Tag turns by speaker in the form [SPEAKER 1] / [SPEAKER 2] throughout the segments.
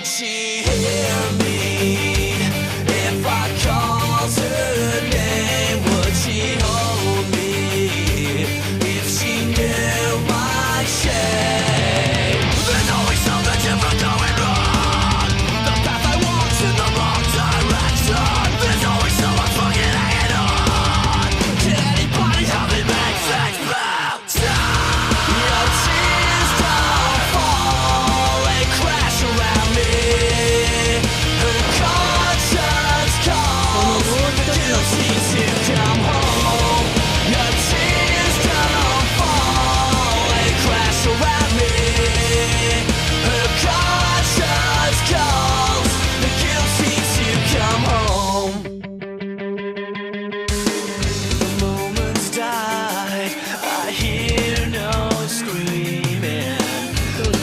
[SPEAKER 1] she hear me? If I called her name, would she hold me? If she knew my shame. There's always something different going wrong. The path I walk's in the wrong direction. There's always someone fucking hanging on. Can anybody help me make things better? Your tears don't fall, they crash around me. Her conscience calls, the guilty to come home. Your tears don't fall, they crash around me. Her conscience calls, the guilty to come home. The moments died, I hear no screaming.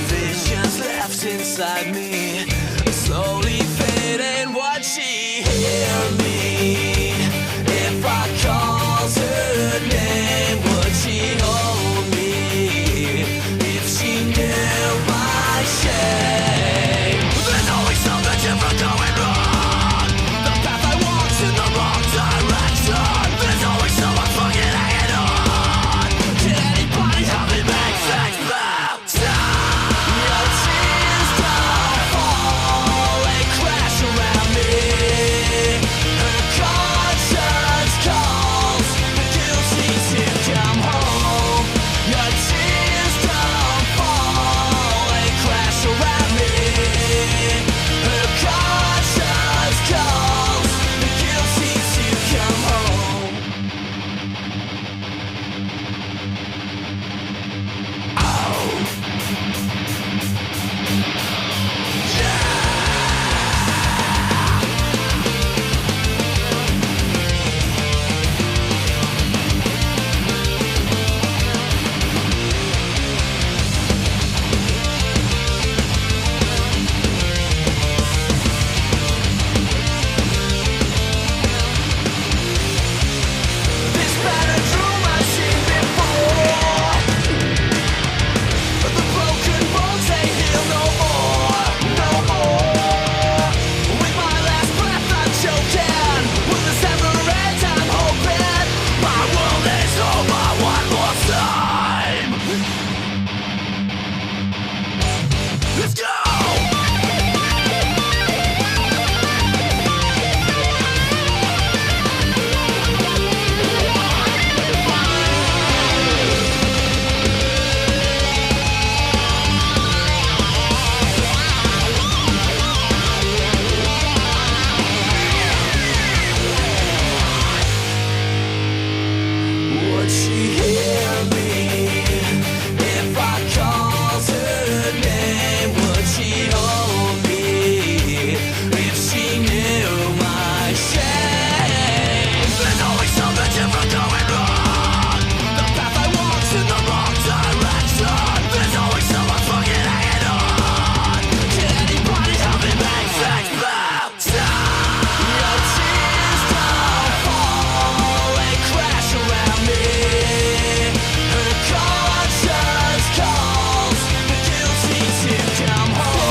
[SPEAKER 1] Visions left inside me, slowly fading. Would she hear me? If I called her name, would she hold me? If she knew my shame. There's always something different going wrong. The path I walk's in the wrong direction. There's always someone fucking hanging on. Can anybody help me make things better? Your tears don't fall, they crash around me. Her conscience calls, the guilty to come home. Your tears don't fall, they crash around me. Her conscience calls, the guilty to come home. This battered room I've seen before. The broken bones, they heal no more, no more. With my last breath I'm choking. Will this ever end? I'm hoping. My world is over one more time. Let's go! Would she hear me? If I called her name, would she hold me? If she knew my shame. There's always something different going wrong. The path I walk's in the wrong direction. There's always someone fucking hanging on. Can anybody help me make things better? Your tears don't fall, they crash around me. Her conscience calls, the guilty to come home.